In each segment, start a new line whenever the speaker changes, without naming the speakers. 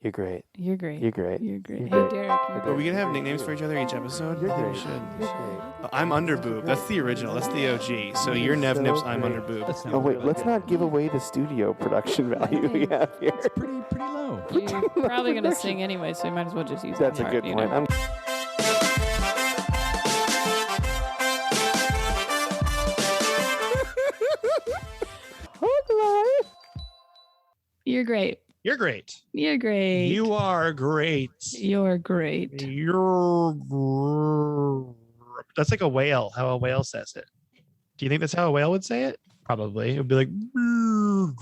You're great.
You're great.
You're great.
You're great.
You're
Hey,
great.
Derek.
Are we gonna have nicknames for each other each episode?
You're
I think
great.
we should.
You're great.
I'm Underboob. That's the original. That's the OG. So you're Nev Nips. I'm Underboob.
Oh wait, let's not give away the studio production value we have here.
It's pretty low.
You're probably going to sing anyway, so you might as well just use
That's
that
a
part,
good
you
point.
know? You're great.
You're great.
You're great.
You are great.
You're great.
That's like a whale. How a whale says it. Do you think that's how a whale would say it? Probably. It would be like.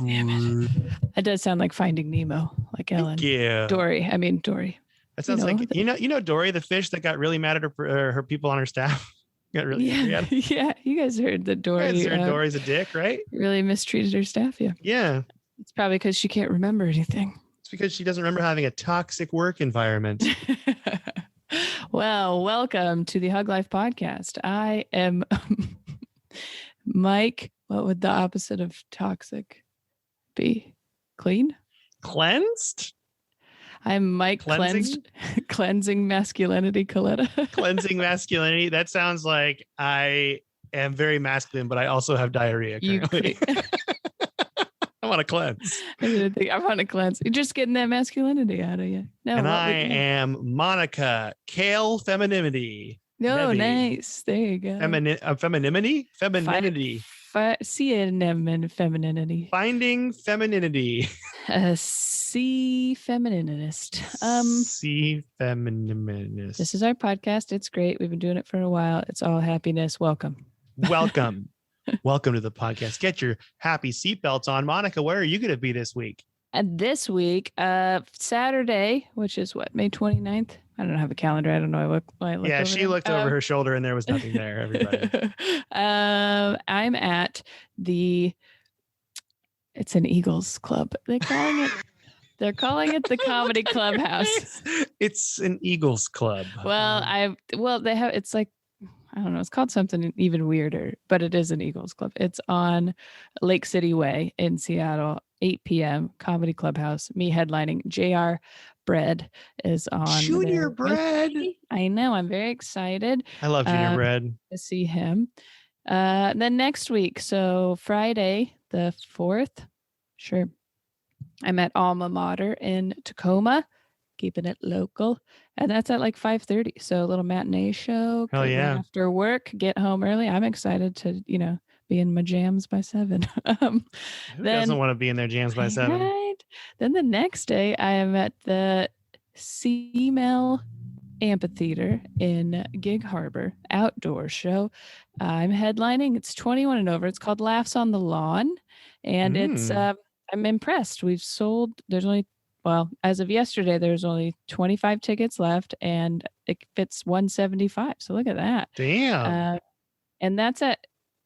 Damn it. That does sound like Finding Nemo, like Ellen.
Yeah.
Dory.
That sounds like you know Dory, the fish that got really mad at her people on her staff. Got really angry at her.
Yeah. You guys heard that Dory.
You guys heard Dory's a dick, right?
Really mistreated her staff. Yeah.
Yeah.
It's probably because she can't remember anything.
It's because she doesn't remember having a toxic work environment.
Well, welcome to the Hug Life podcast. I am Mike. What would the opposite of toxic be? Clean?
Cleansed?
I'm Mike
Cleansing?
Cleansing masculinity, Coletta.
Cleansing masculinity. That sounds like I am very masculine, but I also have diarrhea currently. I want to cleanse.
I want to cleanse. You're just getting that masculinity out of you. No,
and I am Monica, Kale Femininity.
No,
Nebby.
Nice. There you go.
Femininity? Femininity.
Femininity.
Finding femininity.
C feminist.
C feminist.
This is our podcast. It's great. We've been doing it for a while. It's all happiness. Welcome.
Welcome. Welcome to the podcast. Get your happy seatbelts on. Monica, where are you going to be this week?
And this week, Saturday, which is what, May 29th? I don't have a calendar. I don't know.
Yeah, she looked over her shoulder and there was nothing there, everybody.
I'm at it's an Eagles club. They're calling it the Comedy Clubhouse.
It's an Eagles club.
They have, it's like, I don't know. It's called something even weirder, but it is an Eagles club. It's on Lake City Way in Seattle, 8 p.m. Comedy Clubhouse. Me headlining. JR Bread is on.
Junior Bread.
I know. I'm very excited.
I love Junior Bread.
To see him. Then next week, so Friday the 4th, sure. I'm at Alma Mater in Tacoma, keeping it local. And that's at like 5:30. So a little matinee show.
Hell yeah.
After work, get home early. I'm excited to, be in my jams by 7.
Who doesn't want to be in their jams by 7?
Right. Then the next day, I am at the Seamel Amphitheater in Gig Harbor outdoor show. I'm headlining. It's 21 and over. It's called Laughs on the Lawn. And it's, I'm impressed. We've sold, as of yesterday, there's only 25 tickets left and it fits 175. So look at that.
Damn.
And that's at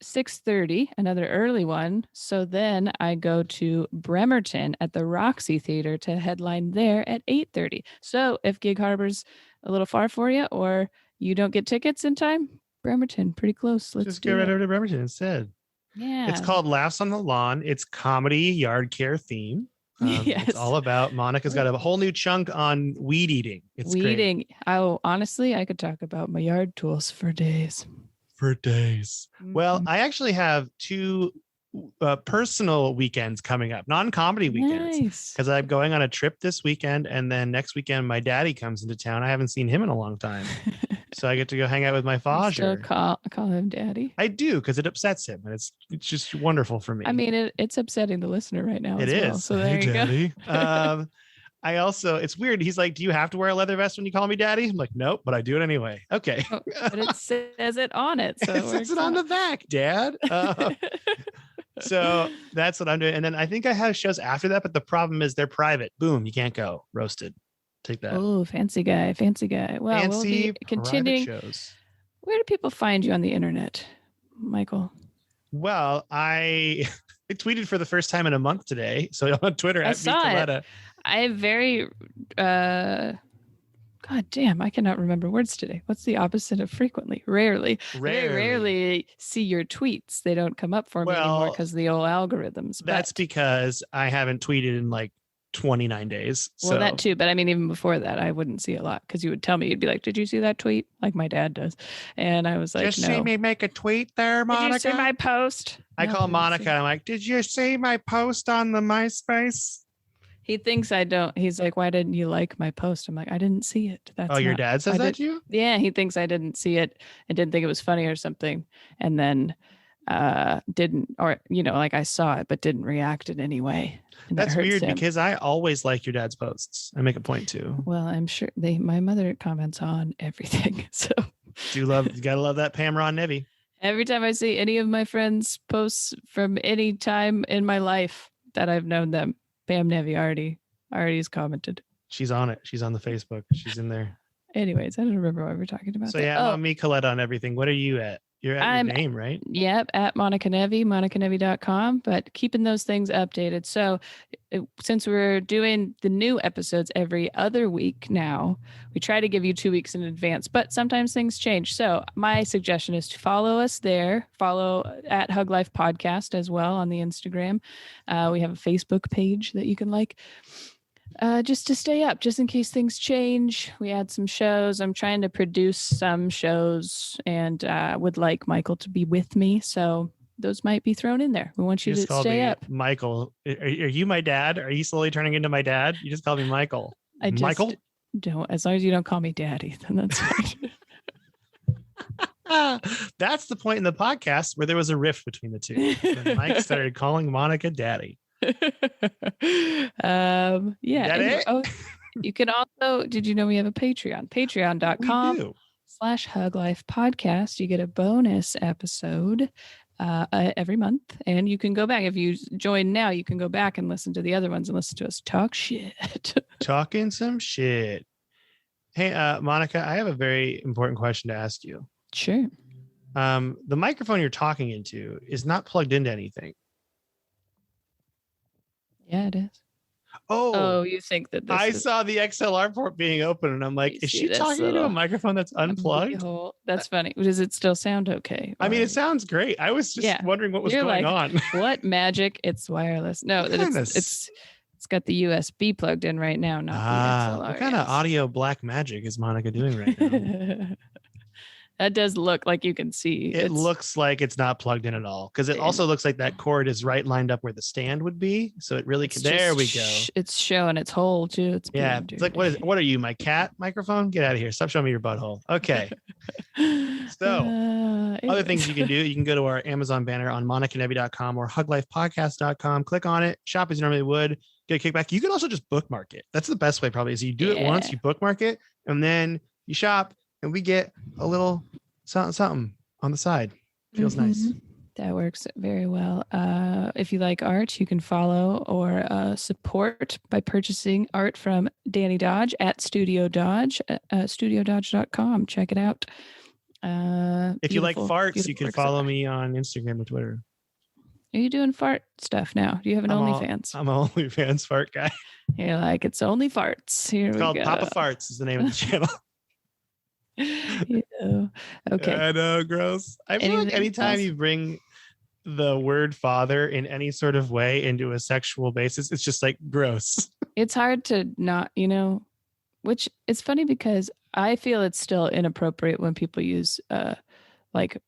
6:30, another early one. So then I go to Bremerton at the Roxy Theater to headline there at 8:30. So if Gig Harbor's a little far for you or you don't get tickets in time, Bremerton, pretty close.
Just get right over to Bremerton instead.
Yeah.
It's called Laughs on the Lawn. It's comedy yard care theme.
Yes.
It's all about Monica's got a whole new chunk on weed eating. It's
weed
great.
eating. Oh, honestly, I could talk about my yard tools for days.
Well, I actually have 2 personal weekends coming up, non-comedy weekends,
Nice.
because I'm going on a trip this weekend, and then next weekend my daddy comes into town. I haven't seen him in a long time, so I get to go hang out with my father.
Still call him daddy.
I do, because it upsets him, and it's just wonderful for me.
I mean, it's upsetting the listener right now.
It
as
is.
Well, so there you
Daddy. Go. I also, it's weird. He's like, do you have to wear a leather vest when you call me daddy? I'm like, nope, but I do it anyway. Okay.
Oh, but it says it on it. So
it says it on the back, Dad. So that's what I'm doing. And then I think I have shows after that, but the problem is they're private. Boom, you can't go. Roasted. Take that.
Oh, fancy guy. Well, we'll be continuing.
Shows.
Where do people find you on the internet, Michael?
Well, I tweeted for the first time in a month today. So on Twitter,
I saw it. I very, God damn, I cannot remember words today. What's the opposite of frequently? Rarely. I rarely see your tweets. They don't come up for me anymore because of the old algorithms.
That's because I haven't tweeted in like 29 days.
Well,
So
that too. But I mean, even before that, I wouldn't see a lot because you would tell me, you'd be like, did you see that tweet? Like my dad does. And I was like,
just
no.
see me make a tweet there, Monica.
Did you see my post?
I
No,
call
didn't
Monica
see
and
it.
I'm like, did you see my post on the MySpace?
He thinks I don't. He's like, why didn't you like my post? I'm like, I didn't see it. That's
Your
not-
dad says
I
that
did-
to you?
Yeah, he thinks I didn't see it and didn't think it was funny or something. And then didn't, or, like I saw it, but didn't react in any way. And
That's
that hurts
weird
him.
because I always like your dad's posts. I make a point to.
Well, I'm sure my mother comments on everything. So
You gotta love that Pam Ron Nevy.
every time I see any of my friends' posts from any time in my life that I've known them, Pam Nevy already has commented.
She's on it. She's on the Facebook. She's in there.
Anyways, I don't remember what we're talking about.
So yeah, I'm on me, Colette, on everything. What are you at? You're at your name, right?
Yep, at Monica Nevy, monicanevy.com, but keeping those things updated. So since we're doing the new episodes every other week now, we try to give you 2 weeks in advance, but sometimes things change. So my suggestion is to follow us there, follow at Hug Life Podcast as well on the Instagram. We have a Facebook page that you can like. Just to stay up, just in case things change. We add some shows. I'm trying to produce some shows and would like Michael to be with me. So those might be thrown in there. We want you to stay up.
Michael. Are you my dad? Are you slowly turning into my dad? You just called me Michael.
I just
Michael?
don't, as long as you don't call me daddy, then that's fine.
That's the point in the podcast where there was a rift between the two. When Mike started calling Monica daddy.
Yeah.
Anyway,
You can also, did you know we have a Patreon? Patreon.com/Huglife Podcast. You get a bonus episode every month, and you can go back. If you join now, you can go back and listen to the other ones and listen to us talk shit.
Talking some shit. Hey, Monica, I have a very important question to ask you.
Sure.
The microphone you're talking into is not plugged into anything.
Yeah, it is.
Oh,
you think that
I saw the XLR port being open and I'm like, is she talking into a microphone that's unplugged?
That's funny. Does it still sound okay?
I mean, it sounds great. I was just wondering what was going on.
What magic? It's wireless. No, it's got the USB plugged in right now, not the XLR.
What kind of audio black magic is Monica doing right now?
That does look like you can see.
It looks like it's not plugged in at all because it also looks like that cord is right lined up where the stand would be. So it really there we go.
It's showing its hole too.
It's like, what are you, my cat microphone? Get out of here. Stop showing me your butthole. Okay. So other things you can do, you can go to our Amazon banner on monicanevy.com or huglifepodcast.com. Click on it. Shop as you normally would. Get a kickback. You can also just bookmark it. That's the best way probably is you do it once, you bookmark it, and then you shop. And we get a little something on the side. Feels nice.
That works very well. If you like art, you can follow or support by purchasing art from Danny Dodge at Studio Dodge, studiododge.com. Check it out.
If you like farts, you can follow me on Instagram or Twitter.
Are you doing fart stuff now? Do you have an OnlyFans?
I'm an OnlyFans fart guy.
You're like, it's only farts. It's
called Papa Farts is the name of the channel.
Okay.
I know, gross. I feel like anytime you bring the word father in any sort of way into a sexual basis, it's just like gross.
It's hard to not, which it's funny because I feel it's still inappropriate when people use like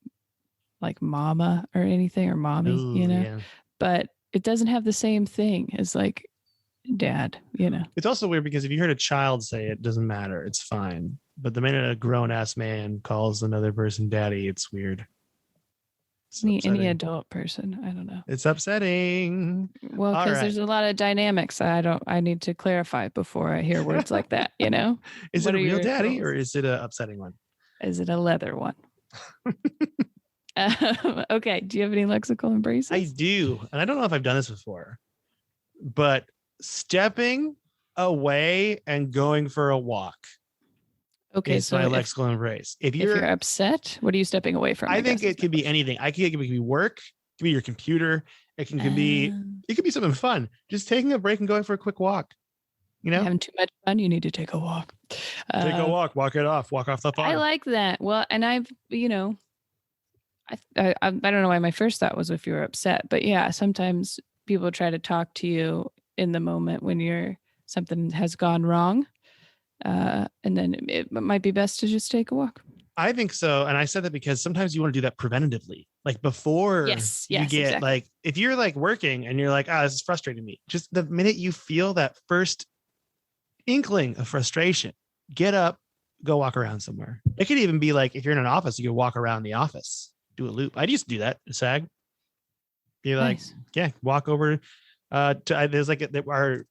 mama or anything or mommy,
Yeah.
But it doesn't have the same thing as like dad,
It's also weird because if you heard a child say it, doesn't matter. It's fine. But the minute a grown ass man calls another person daddy, it's weird.
Any adult person, I don't know.
It's upsetting.
Well, because there's a lot of dynamics. I need to clarify before I hear words like that.
Is it a real daddy or is it an upsetting one?
Is it a leather one? Okay. Do you have any lexical embraces?
I do, and I don't know if I've done this before, but stepping away and going for a walk.
Okay,
so my lexical embrace. If you're
upset, what are you stepping away from?
I think it could be anything. It could be work. It could be your computer. It could be something fun. Just taking a break and going for a quick walk.
Having too much fun, you need to take a walk.
Take a walk. Walk it off. Walk off the farm.
I like that. Well, and I've I don't know why my first thought was if you were upset, but yeah, sometimes people try to talk to you in the moment when you're something has gone wrong. And then it might be best to just take a walk.
I think so. And I said that because sometimes you want to do that preventatively, like before you get
exactly.
like, if you're like working and you're like, this is frustrating me. Just the minute you feel that first inkling of frustration, get up, go walk around somewhere. It could even be like, if you're in an office, you could walk around the office, do a loop. I used to do that at SAG. Be like,
Nice.
Walk over there's like our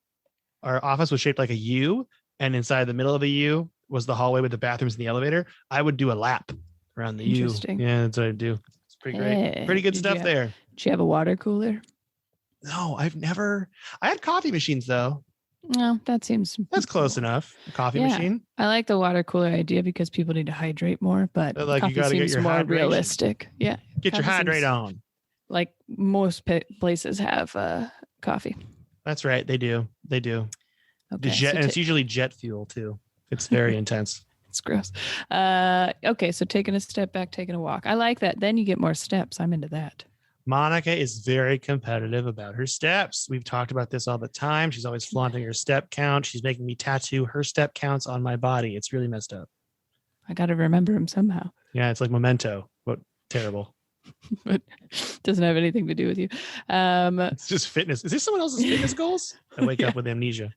office was shaped like a U, and inside the middle of the U was the hallway with the bathrooms and the elevator. I would do a lap around the U. Yeah, that's what I do. It's pretty great. Pretty good stuff there.
Did you have a water cooler?
No, I had coffee machines though.
No, that's
close enough. A coffee machine.
I like the water cooler idea because people need to hydrate more, but
like
coffee
you gotta
seems
get your
more
hydration.
realistic. Yeah.
Get your hydrate on.
Like most places have coffee.
That's right. They do. Okay, and it's usually jet fuel too. It's very intense.
It's gross. Okay, so taking a step back, taking a walk. I like that. Then you get more steps. I'm into that.
Monica is very competitive about her steps. We've talked about this all the time. She's always flaunting her step count. She's making me tattoo her step counts on my body. It's really messed up.
I got to remember them somehow.
Yeah, it's like Memento, but terrible.
But doesn't have anything to do with you.
It's just fitness. Is this someone else's fitness goals? I wake up with amnesia.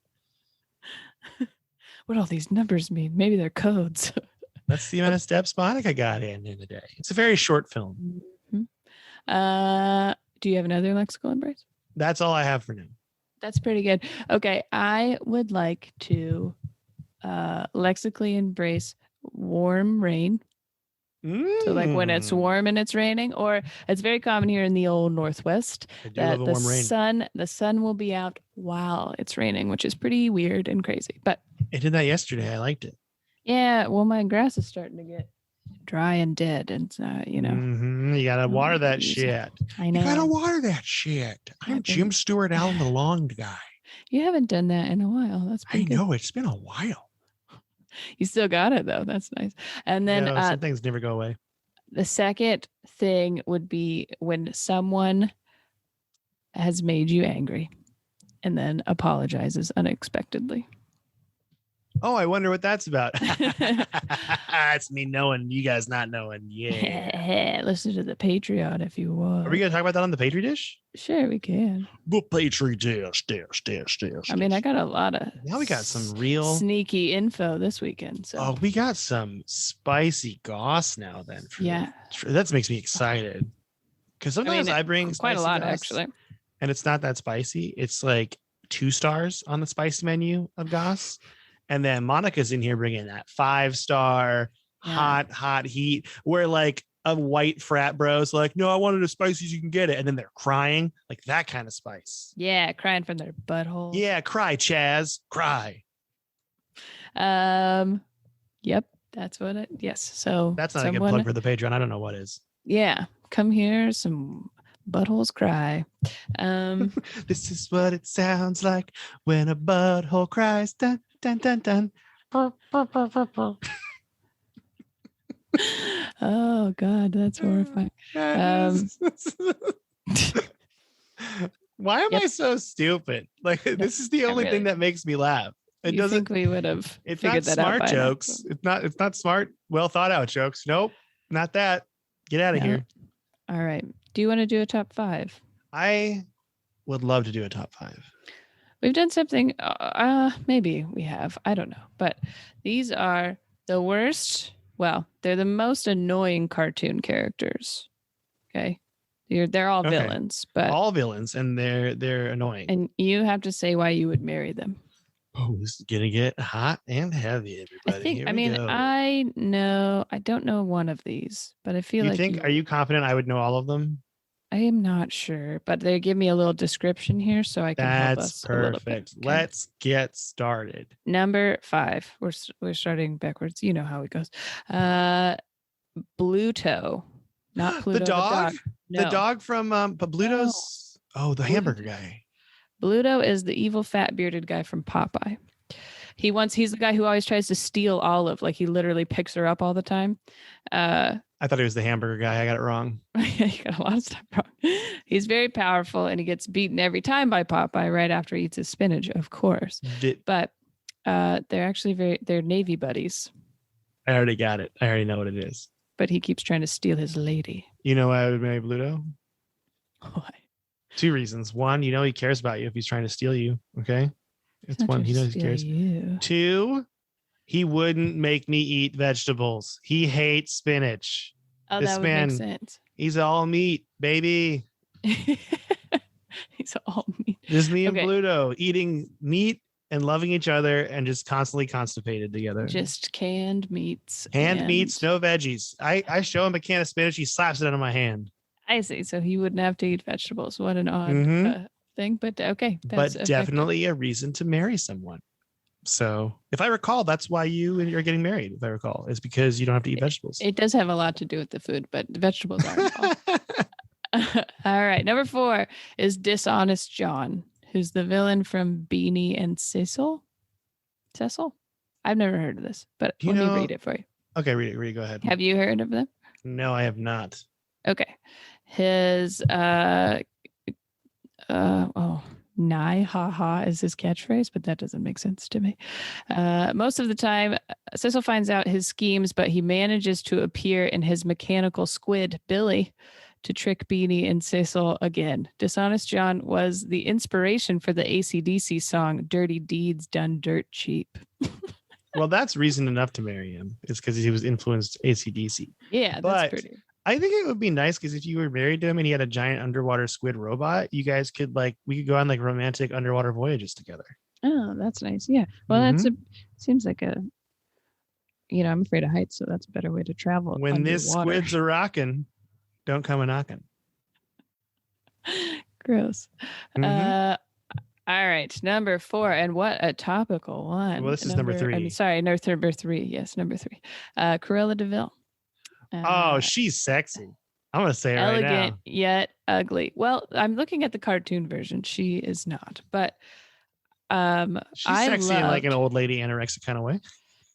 What all these numbers mean? Maybe they're codes.
That's the amount of steps Monica got in the day. It's a very short film.
Mm-hmm. Do you have another lexical embrace?
That's all I have for now.
That's pretty good. Okay, I would like to lexically embrace warm rain. So like when it's warm and it's raining, or it's very common here in the old Northwest that the sun will be out while it's raining, which is pretty weird and crazy. But
it did that yesterday. I liked it.
Yeah, well, my grass is starting to get dry and dead, and
you gotta water that shit.
I know.
You gotta water that shit. I'm Jim Stewart Allen, the lawn guy.
You haven't done that in a while. That's pretty good.
I know, it's been a while.
You still got it though. That's nice. And then
some things never go away.
The second thing would be when someone has made you angry and then apologizes unexpectedly.
Oh, I wonder what that's about. It's me knowing, you guys not knowing. Yeah.
Listen to the Patreon if you want.
Are we going to talk about that on the Patreon dish?
Sure, we can.
The Patreon dish.
I mean, I got a lot of
now we got some real
sneaky info this weekend. So.
Oh, we got some spicy goss now then. That makes me excited. Because sometimes I bring
quite a lot, actually.
And it's not that spicy. It's like 2 stars on the spice menu of goss. And then Monica's in here bringing that 5-star hot heat, where like a white frat bro's like, no, I wanted as spicy as you can get it. And then they're crying, like that kind of spice.
Yeah, crying from their butthole.
Yeah, cry, Chaz, cry.
Yep, that's what it. Yes, so
that's not a good plug for the Patreon. I don't know what is.
Yeah, come here, some buttholes cry.
This is what it sounds like when a butthole cries. Dun, dun, dun, dun.
Oh God, that's horrifying.
Why am I so stupid? Like this is the only thing that makes me laugh. It doesn't.
Think we would have.
It's not smart jokes. It's not smart, well thought out jokes. Nope, not that. Get out of here.
All right. Do you want to do a top 5?
I would love to do a top 5.
We've done something. Maybe we have. I don't know. But these are the worst. Well, they're the most annoying cartoon characters. Okay. They're all villains, but
all villains, and they're annoying.
And you have to say why you would marry them.
Oh, this is gonna get hot and heavy, everybody.
I don't know one of these, but I feel
are you confident I would know all of them?
I am not sure, but they give me a little description here so I can help us.
That's perfect. Okay. Let's get started.
Number 5. We're starting backwards. You know how it goes. Bluto. Not Pluto.
The dog?
No.
The dog from Bluto's. No. Oh, the hamburger guy.
Bluto is the evil fat bearded guy from Popeye. He's the guy who always tries to steal Olive. Like he literally picks her up all the time.
I thought he was the hamburger guy. I got it wrong.
You got a lot of stuff wrong. He's very powerful, and he gets beaten every time by Popeye right after he eats his spinach, of course. But they're actually they're Navy buddies.
I already got it. I already know what it is.
But he keeps trying to steal his lady.
You know why I would marry Bluto?
Why?
2 reasons. 1, you know he cares about you if he's trying to steal you. Okay, it's 1. He knows he cares.
You.
2, he wouldn't make me eat vegetables. He hates spinach.
Oh,
This
that would
man,
make sense.
He's all meat, baby.
He's all meat.
This is me and
Okay.
Bluto eating meat and loving each other and just constantly constipated together.
Just canned meats.
Canned
and-
meats, no veggies. I show him a can of spinach. He slaps it out of my hand.
I see. So he wouldn't have to eat vegetables. What an odd
Mhm.
thing. But okay.
But
That's effective.
definitely a reason to marry someone. So if I recall, that's why you and you're getting married. If I recall, is because you don't have to eat vegetables.
It does have a lot to do with the food, but the vegetables are involved. All right. Number 4 is Dishonest John, who's the villain from Beanie and Cecil. Cecil? I've never heard of this, but
You
let
know-
me read it for you.
Okay, read it. Go ahead.
Have you heard of them?
No, I have not.
Okay. His Nigh ha ha is his catchphrase, but that doesn't make sense to me. Most of the time, Cecil finds out his schemes, but he manages to appear in his mechanical squid, Billy, to trick Beanie and Cecil again. Dishonest John was the inspiration for the AC/DC song Dirty Deeds Done Dirt Cheap.
Well, that's reason enough to marry him. It's because he was influenced AC/DC.
Yeah,
But-
that's pretty.
I think it would be nice because if you were married to him and he had a giant underwater squid robot, you guys could we could go on like romantic underwater voyages together.
Oh, that's nice. Yeah. Well, seems like I'm afraid of heights, so that's a better way to travel.
When this
underwater.
squid's a rocking, don't come a knocking.
Gross.
Mhm.
All right, number 4, and what a topical one.
Well, this is number 3.
I'm sorry, number 3. Yes, number 3. Cruella De Vil.
Oh, she's sexy. I'm gonna say it right
elegant
now.
yet ugly. Well, I'm looking at the cartoon version. She is not, but
She's
I
sexy in like an
loved-
old lady anorexic kind of way.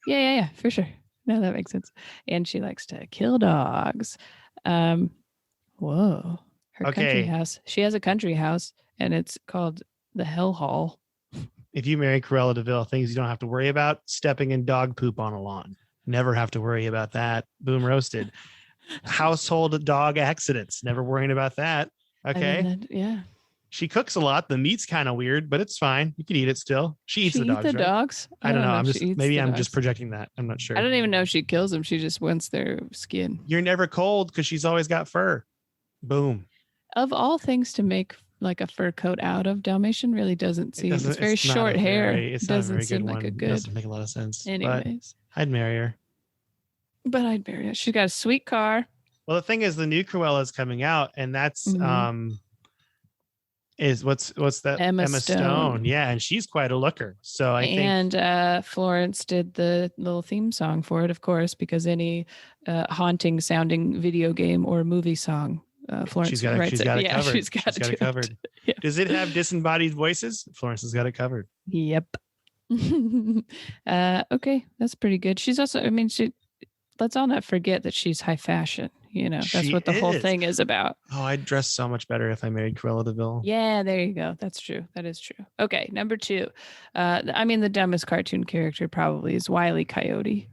Yeah, for sure. No, that makes sense. And she likes to kill dogs. Whoa. Her country
Okay.
house. She has a country house, and it's called the Hell Hall.
If you marry Cruella De Vil, things you don't have to worry about: stepping in dog poop on a lawn. Never have to worry about that. Boom, roasted. Household dog accidents. Never worrying about that.
I mean,
Okay.
yeah.
She cooks a lot. The meat's kind of weird, but it's fine. You can eat it still. She eats the dogs. Right?
dogs?
I don't know. I'm
if
just
she eats
maybe
the
I'm just
dogs.
projecting that. I'm not sure.
I don't even know if she kills them. She just wants their skin.
You're never cold because she's always got fur. Boom.
Of all things to make like a fur coat out of, Dalmatian really doesn't seem. It's very
not
short
a
hair.
very- It's
It
not a
doesn't
very
seem
good
like
one.
a
It
good.
doesn't make a lot of sense. But
Anyways,
I'd marry her.
but I'd marry her. She's got a sweet car.
Well, the thing is, the new Cruella is coming out, and that's
Mhm.
is what's that?
Emma Stone.
Yeah, and she's quite a looker. So I think
And Florence did the little theme song for it, of course, because any haunting sounding video game or movie song, Florence
she's got
writes
it
it.
covered.
Yeah, she's got to do
it covered.
Yeah.
Does it have disembodied voices? Florence has got it covered.
Yep. Okay, that's pretty good. She's also, I mean, let's all not forget that she's high fashion. That's
She
what the whole
is.
thing is about.
Oh, I'd dress so much better if I married Cruella De Vil.
Yeah, there you go. That's true. That is true. Okay, number 2. The dumbest cartoon character probably is Wiley Coyote.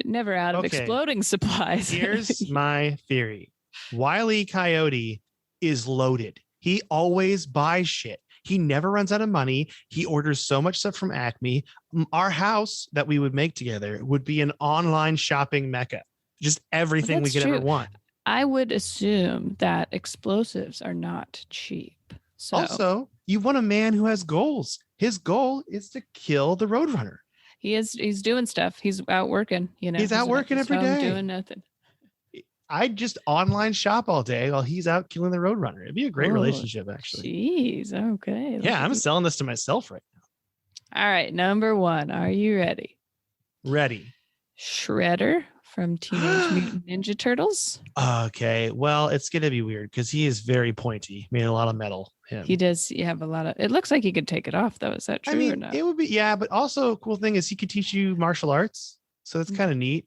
Never out of
Okay.
exploding supplies.
Here's my theory. Wiley Coyote is loaded. He always buys shit. He never runs out of money. He orders so much stuff from Acme. Our house that we would make together would be an online shopping mecca. Just everything we
That's
could ever
true.
want.
I would assume that explosives are not cheap. So
Also, you want a man who has goals. His goal is to kill the Roadrunner.
he's doing stuff. He's out working,
He's out
not
working
just
every
home
day.
doing nothing.
I'd just online shop all day while he's out killing the Roadrunner. It'd be a great
Oh,
relationship, actually.
Jeez. Okay.
Yeah, I'm selling this to myself right
All right. Number 1. Are you ready?
now. Ready.
Shredder from Teenage Mutant Ninja Turtles.
Okay, well, it's gonna be weird because he is very pointy. Made a lot of metal. Him.
He does have a lot of. It looks like he could take it off, though. Is that true
I
or
mean,
not?
it would be, yeah, but also a cool thing is he could teach you martial arts. So that's kind of neat,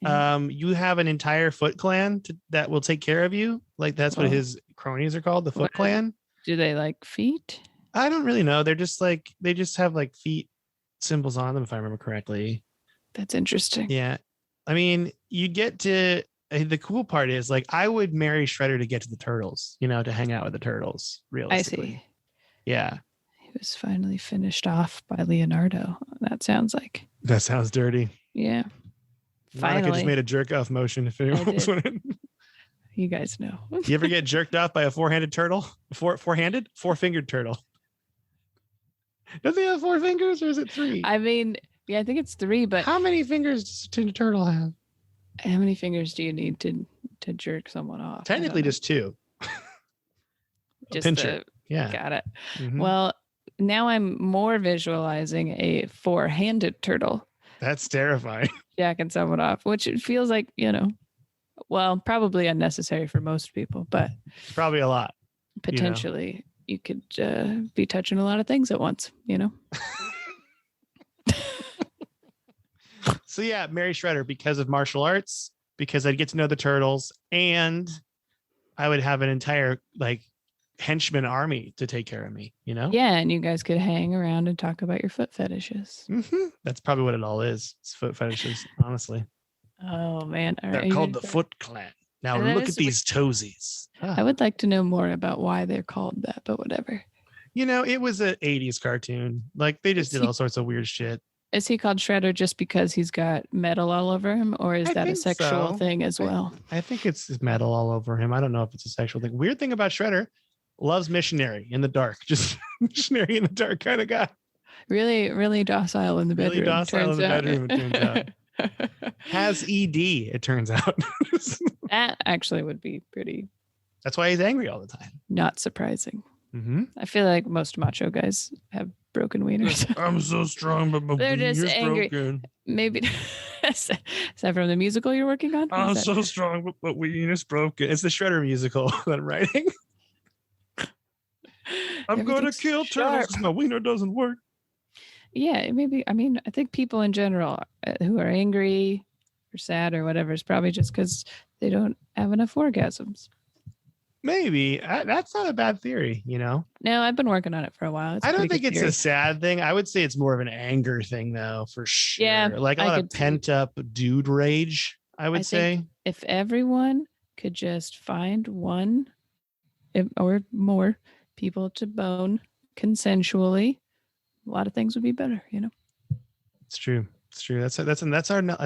You have an entire Foot Clan that will take care of you. Like that's what his cronies are called, the Foot Clan.
Do they like feet?
I don't really know. They're just like they just have like feet symbols on them, if I remember correctly.
That's interesting.
Yeah, I mean, you get to the cool part is like I would marry Shredder to get to the turtles, to hang out with the turtles. Realistically,
I see.
Yeah,
he was finally finished off by Leonardo. That sounds
dirty.
Yeah.
Monica just made a jerk off motion. If anyone was wondering.
You guys know.
You ever get jerked off by a four-handed turtle? Four-fingered turtle. Does he have 4 fingers or is it 3?
I mean, yeah, I think it's 3, but
how many fingers does a turtle have?
How many fingers do you need to jerk someone off?
Technically just 2.
Just
pincher. Yeah.
Got it.
Mm-hmm.
Well, now I'm more visualizing a 4-handed turtle.
That's terrifying.
Jacking someone off, which it feels like, well, probably unnecessary for most people, but
it's probably a lot.
Potentially, you could be touching a lot of things at once,
So yeah, Mary Shredder because of martial arts, because I'd get to know the turtles, and I would have an entire henchman army to take care of me,
Yeah, and you guys could hang around and talk about your foot fetishes.
Mm-hmm. That's probably what it all is. It's foot fetishes, honestly.
Oh man,
they're called the Foot Clan. Now look at these toesies.
I would like to know more about why they're called that, but whatever.
It was an 80s cartoon. Like they just did all sorts of weird shit.
Is he called Shredder just because he's got metal all over him, or is that a sexual thing as well?
I think it's metal all over him. I don't know if it's a sexual thing. Weird thing about Shredder, loves missionary in the dark. Just missionary in the dark kind of guy.
Really, really docile in the bedroom.
Really docile in the bedroom, it turns out. Has ED, it turns out.
That actually would be pretty.
That's why he's angry all the time.
Not surprising.
Mm-hmm.
I feel like most macho guys have broken wieners.
I'm so strong, but my
they're just angry.
Broken.
Maybe is that from the musical you're working on?
I'm so strong, but my wiener's broken. It's the Shredder musical that I'm writing. I'm going to kill turtles because my wiener doesn't work.
Yeah, maybe. I mean, I think people in general who are angry or sad or whatever is probably just because they don't have enough orgasms.
Maybe. That's not a bad theory, No,
I've been working on it for a while.
I don't think it's a sad thing. I would say it's more of an anger thing, though, for sure.
Yeah,
like a lot of pent up dude rage, I would say.
If everyone could just find one or more people to bone consensually, a lot of things would be better,
It's true. It's true. That's our note,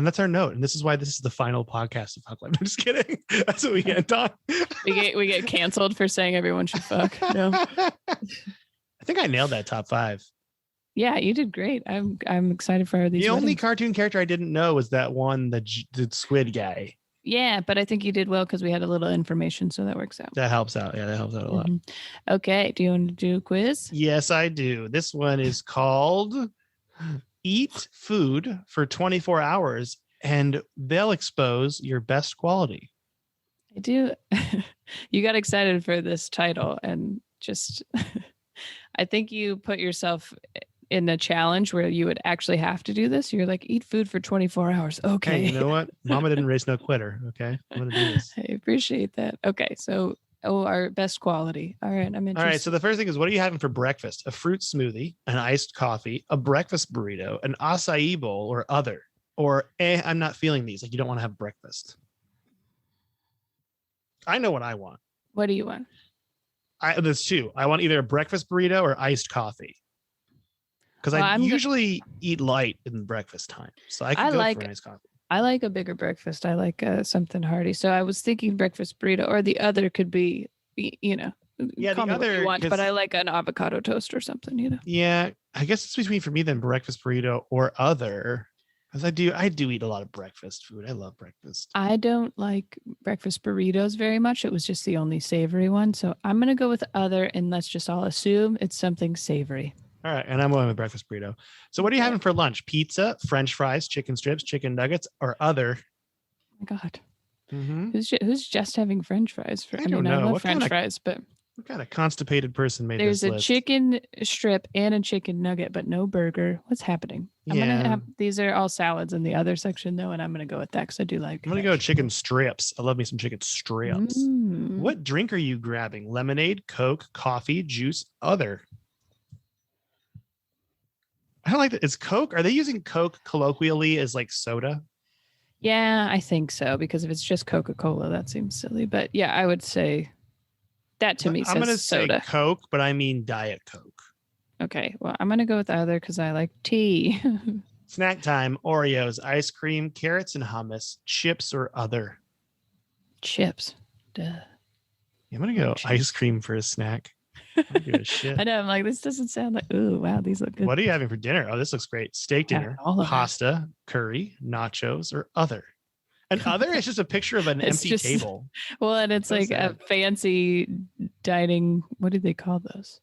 and this is why this is the final podcast of Fuck Life. I'm just kidding. That's what we end on.
we get canceled for saying everyone should fuck. No,
I think I nailed that top 5.
Yeah, you did great. I'm excited for these.
The only cartoon character I didn't know was that one, the squid guy.
Yeah, but I think you did well because we had a little information, so that works out.
That helps out. Yeah, that helps out a lot.
Okay, do you want to do a quiz?
Yes, I do. This one is called Eat Food for 24 Hours and They'll Expose Your Best Quality.
I do. You got excited for this title and just, I think you put yourself in a challenge where you would actually have to do this. You're like, eat food for 24 hours. Okay.
Hey, you know what? Mama didn't raise no quitter. Okay. I'm going to do this.
I appreciate that. Okay. So, our best quality. All right. I'm interested.
All right. So the first thing is, what are you having for breakfast? A fruit smoothie, an iced coffee, a breakfast burrito, an acai bowl, or other? Or, I'm not feeling these. Like you don't want to have breakfast. I know what I want.
What do you want?
There's 2. I want either a breakfast burrito or iced coffee. Because I usually eat light in breakfast time. So I could go for an iced coffee.
I like a bigger breakfast. I like something hearty. So I was thinking breakfast burrito, or the other could be,
yeah,
call
the
me what
other,
you want, but I like an avocado toast or something,
Yeah, I guess it's between for me then breakfast burrito or other. Because I do eat a lot of breakfast food. I love breakfast.
I don't like breakfast burritos very much. It was just the only savory one. So I'm going to go with other, and let's just all assume it's something savory.
All right. And I'm going with breakfast burrito. So what are you having for lunch? Pizza, French fries, chicken strips, chicken nuggets, or other?
Oh my God.
Mm-hmm.
Who's just having French fries? I
don't know.
I love French fries, but
What kind of constipated person made
There's
this
a
list?
chicken strip and a chicken nugget, but no burger. What's happening? I'm
Yeah.
gonna have these are all salads in the other section though, and I'm gonna go with that because I do like.
I'm gonna go chicken strips. I love me some chicken strips.
Mm.
What drink are you grabbing? Lemonade, Coke, coffee, juice, other. I don't like that. Is Coke? Are they using Coke colloquially as like soda?
Yeah, I think so because if it's just Coca-Cola, that seems silly. But yeah, I would say that to me
I'm
says
gonna
soda.
say Coke, but I mean Diet Coke.
Okay, well, I'm gonna go with other because I like tea.
Snack time: Oreos, ice cream, carrots and hummus, chips or other.
Chips. Duh.
I'm gonna go
Chips.
ice cream for a snack. I don't give a shit.
I know. I'm like, this doesn't sound like. Ooh, wow, these look good.
What are you having for dinner? Oh, this looks great. Steak
Yeah,
dinner,
all of it.
pasta, curry, nachos, or other. An other is just a picture of an
It's
empty
just-
table.
Well, and it's
So
like
sad.
a fancy dining. What do they call those?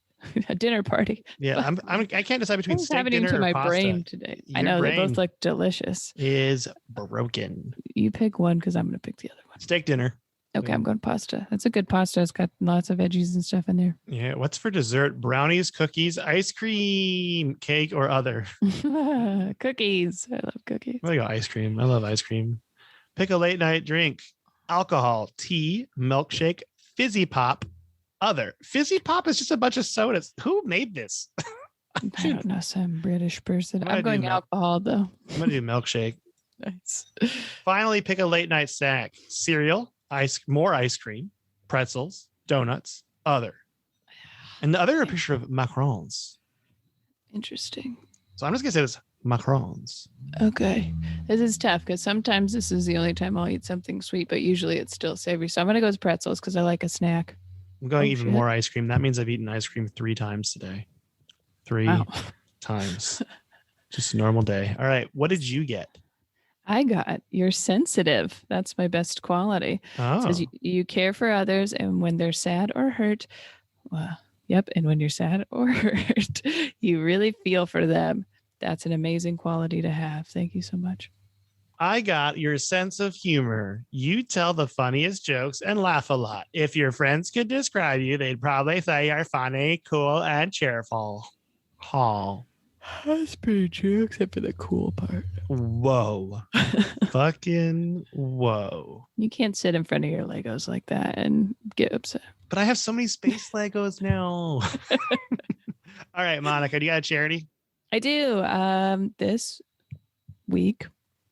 A dinner party.
Yeah, I can't decide between
What's
steak
happening
dinner
to
or
my
pasta.
brain today? I
Your
know they
brain
both look delicious.
is broken.
You pick one because I'm gonna pick the other one.
Steak dinner.
Okay, I'm going pasta. That's a good pasta. It's got lots of veggies and stuff in there.
Yeah. What's for dessert? Brownies, cookies, ice cream, cake, or other.
Cookies. I love cookies.
I'm gonna go ice cream. I love ice cream. Pick a late night drink: alcohol, tea, milkshake, fizzy pop, other. Fizzy pop is just a bunch of sodas. Who made this?
I don't know, some British person.
I'm gonna
I'm going
do milk.
alcohol though.
I'm gonna do milkshake.
Nice.
Finally, pick a late night snack: cereal, more ice cream, pretzels, donuts, other. And the other are a picture of macarons.
Interesting.
So I'm just gonna say this: macarons.
Okay. This is tough because sometimes this is the only time I'll eat something sweet, but usually it's still savory. So I'm gonna go with pretzels because I like a snack.
I'm going
Oh,
even
shit.
more ice cream. That means I've eaten ice cream 3 times today. 3
Wow.
times. Just a normal day. All right. What did you get?
I got you're sensitive. That's my best quality. It
Oh,
says you care for others, and when they're sad or hurt, well, yep. And when you're sad or hurt, you really feel for them. That's an amazing quality to have. Thank you so much.
I got your sense of humor. You tell the funniest jokes and laugh a lot. If your friends could describe you, they'd probably say you're funny, cool, and cheerful. Hall.
That's pretty true, except for the cool part.
Whoa. Fucking whoa.
You can't sit in front of your Legos like that and get upset.
But I have so many space Legos now. All right, Monica, do you got a charity?
I do. This week,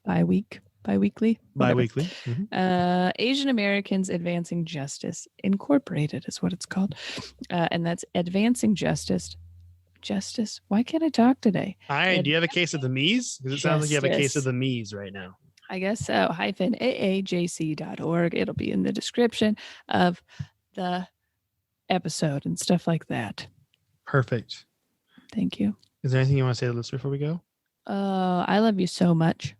bi-weekly, whatever.
Bi-weekly. Mhm.
Asian Americans Advancing Justice Incorporated is what it's called. And that's Advancing Justice. Justice. Why can't I talk today?
All right. Do you have a case of the Mies? Because it sounds like you have a case of the Mies right now.
I guess so. -aajc.org. It'll be in the description of the episode and stuff like that.
Perfect.
Thank you.
Is there anything you want to say to the listener before we go?
I love you so much.